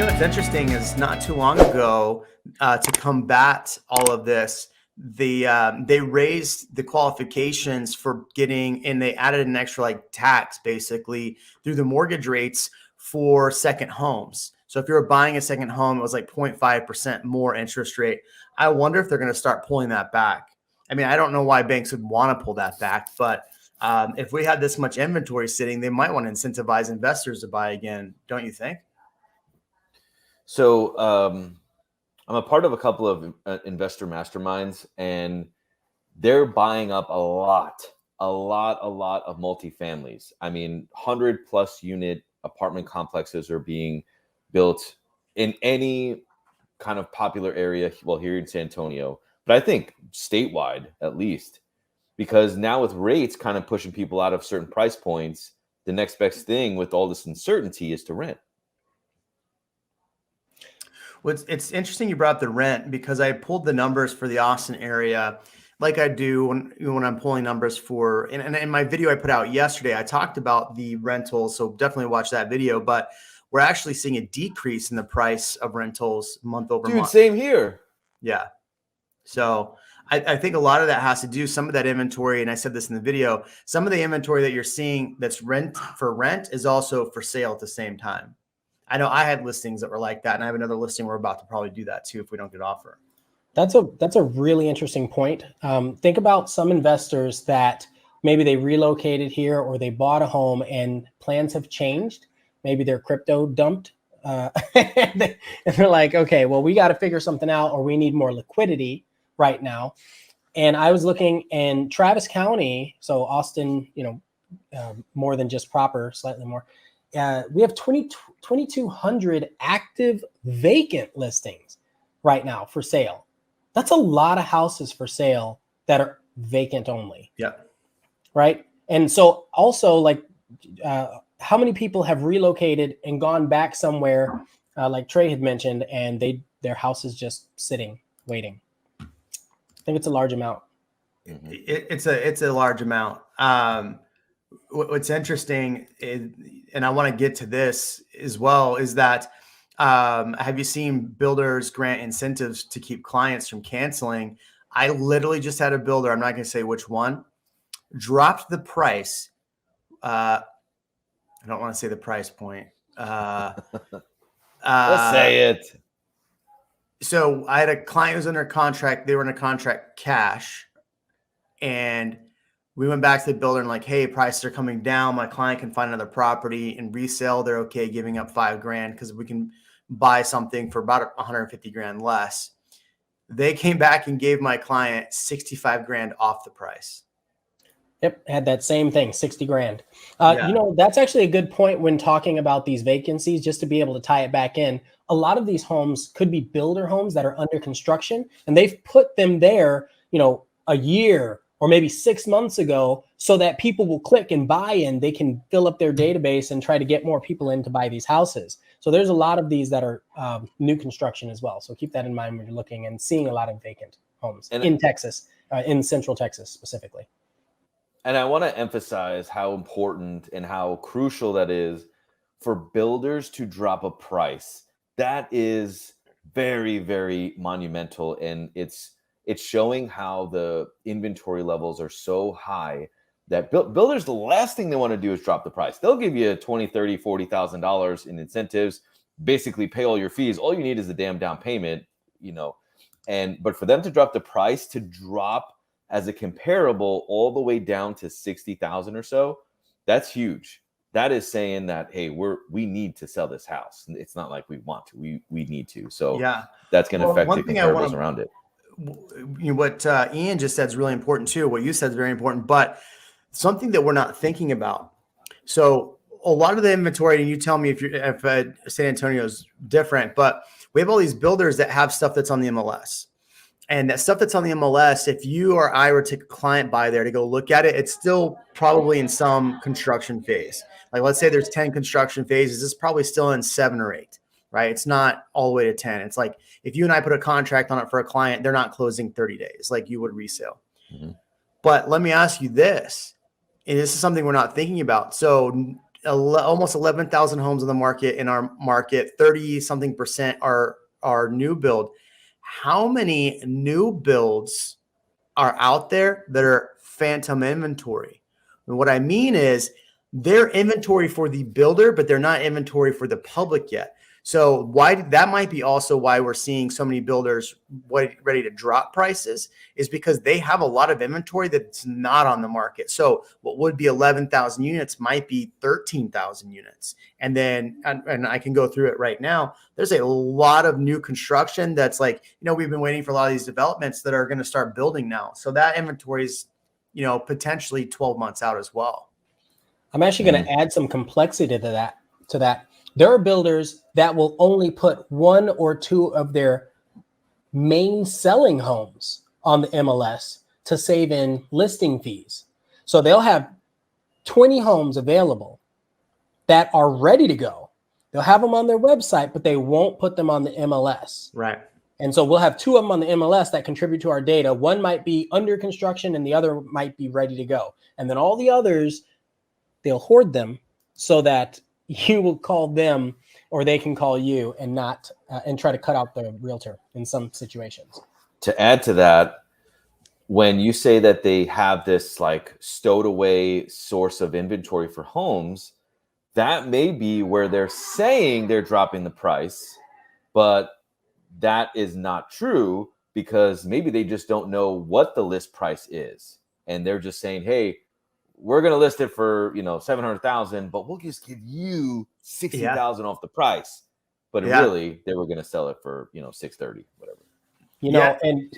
what's interesting is not too long ago, to combat all of this, they raised the qualifications for getting, and they added an extra like tax basically through the mortgage rates for second homes. So if you're buying a second home, it was like 0.5% more interest rate. I wonder if they're going to start pulling that back. I mean, I don't know why banks would want to pull that back, but if we had this much inventory sitting, they might want to incentivize investors to buy again, don't you think? So I'm a part of a couple of investor masterminds, and they're buying up a lot of multifamilies. I mean, 100+ unit apartment complexes are being built in any kind of popular area, well, here in San Antonio, but I think statewide at least, because now with rates kind of pushing people out of certain price points, the next best thing with all this uncertainty is to rent. Well, it's interesting you brought up the rent, because I pulled the numbers for the Austin area like I do when I'm pulling numbers for, and in my video I put out yesterday, I talked about the rentals. So definitely watch that video, but we're actually seeing a decrease in the price of rentals month over month. Dude, same here. Yeah. So I think a lot of that has to do, some of that inventory, and I said this in the video, some of the inventory that you're seeing that's rent is also for sale at the same time. I know I had listings that were like that, and I have another listing we're about to probably do that too if we don't get an offer. That's a really interesting point. Think about some investors that maybe they relocated here or they bought a home and plans have changed. Maybe they're crypto dumped. And they're like, okay, well, we got to figure something out, or we need more liquidity right now. And I was looking in Travis County, so Austin, more than just proper, slightly more. We have 2,200 active vacant listings right now for sale. That's a lot of houses for sale that are vacant only. Yeah. Right. And so also, like, how many people have relocated and gone back somewhere, like Trey had mentioned, and their house is just sitting, waiting? I think it's a large amount. It's a large amount. What's interesting is, and I want to get to this as well, is that have you seen builders grant incentives to keep clients from canceling? I literally just had a builder, I'm not going to say which one, dropped the price. I don't want to say the price point. Let's say it. So I had a client who was under contract. They were under contract cash. And we went back to the builder and like, hey, prices are coming down. My client can find another property and resell. They're okay giving up $5,000 because we can buy something for about $150,000 less. They came back and gave my client $65,000 off the price. Yep, had that same thing, $60,000. That's actually a good point when talking about these vacancies, just to be able to tie it back in. A lot of these homes could be builder homes that are under construction, and they've put them there, a year or maybe 6 months ago, so that people will click and buy in. They can fill up their database and try to get more people in to buy these houses. So there's a lot of these that are new construction as well. So keep that in mind when you're looking and seeing a lot of vacant homes in Texas, in Central Texas specifically. And I want to emphasize how important and how crucial that is for builders to drop a price. That is very, very monumental. And it's showing how the inventory levels are so high that builders, the last thing they want to do is drop the price. They'll give you $20,000, $30,000, $40,000 in incentives, basically pay all your fees. All you need is the damn down payment, but for them to drop the price, to drop as a comparable all the way down to 60,000 or so, that's huge. That is saying that, hey, we need to sell this house. It's not like we want to, we need to. So yeah, that's going to affect the comparables around it. What Ian just said is really important too. What you said is very important, but something that we're not thinking about. So a lot of the inventory, and you tell me if San Antonio is different, but we have all these builders that have stuff that's on the MLS. And that stuff that's on the MLS, if you or I were to take a client by there to go look at it, it's still probably in some construction phase. Like, let's say there's 10 construction phases, it's probably still in 7 or 8, right? It's not all the way to 10. It's like if you and I put a contract on it for a client, they're not closing 30 days like you would resale. Mm-hmm. But let me ask you this, and this is something we're not thinking about. So almost 11,000 homes on the market in our market. 30 something percent are new build. How many new builds are out there that are phantom inventory? And what I mean is they're inventory for the builder, but they're not inventory for the public yet. So why that might be also why we're seeing so many builders ready to drop prices, is because they have a lot of inventory that's not on the market. So what would be 11,000 units might be 13,000 units. And then, and I can go through it right now. There's a lot of new construction that's like, we've been waiting for a lot of these developments that are going to start building now. So that inventory is, potentially 12 months out as well. I'm actually going to add some complexity to that. There are builders that will only put 1 or 2 of their main selling homes on the MLS to save in listing fees. So they'll have 20 homes available that are ready to go. They'll have them on their website, but they won't put them on the MLS. Right. And so we'll have 2 of them on the MLS that contribute to our data. One might be under construction and the other might be ready to go. And then all the others, they'll hoard them so that you will call them or they can call you and not and try to cut out the realtor in some situations. To add to that, when you say that they have this like stowed away source of inventory for homes, that may be where they're saying they're dropping the price, but that is not true, because maybe they just don't know what the list price is. And they're just saying, hey, we're going to list it for, 700,000, but we'll just give you 60,000 off the price. But really they were going to sell it for, 630, whatever. And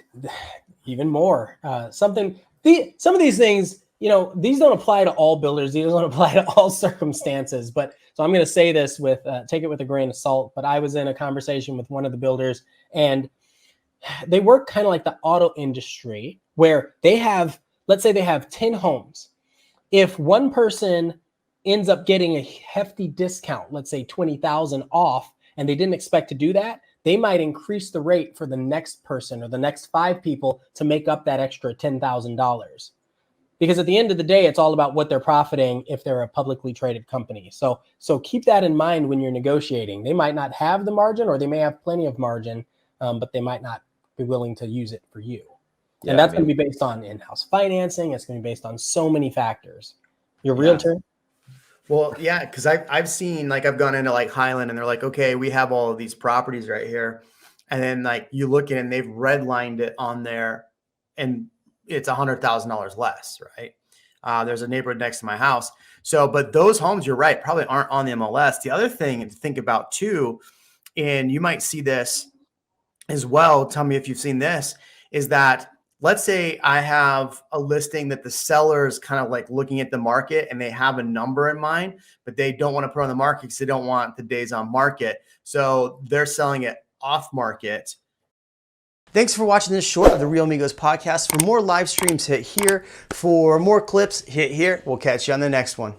even more, some of these things, these don't apply to all builders. These don't apply to all circumstances. But so I'm going to say this with, take it with a grain of salt. But I was in a conversation with one of the builders, and they work kind of like the auto industry, where they have, let's say they have 10 homes. If one person ends up getting a hefty discount, let's say 20,000 off, and they didn't expect to do that, they might increase the rate for the next person or the next 5 people to make up that extra $10,000. Because at the end of the day, it's all about what they're profiting if they're a publicly traded company. So keep that in mind when you're negotiating. They might not have the margin, or they may have plenty of margin, but they might not be willing to use it for you. And that's going to be based on in-house financing. It's going to be based on so many factors. Your realtor? Well, yeah, because I've seen, like, I've gone into like Highland, and they're like, okay, we have all of these properties right here. And then like you look at it and they've redlined it on there, and it's $100,000 less, right? There's a neighborhood next to my house. So, but those homes, you're right, probably aren't on the MLS. The other thing to think about too, and you might see this as well, tell me if you've seen this, is that let's say I have a listing that the seller is kind of like looking at the market and they have a number in mind, but they don't want to put on the market because they don't want the days on market. So they're selling it off market. Thanks for watching this short of the Real Amigos podcast. For more live streams, hit here. For more clips, hit here. We'll catch you on the next one.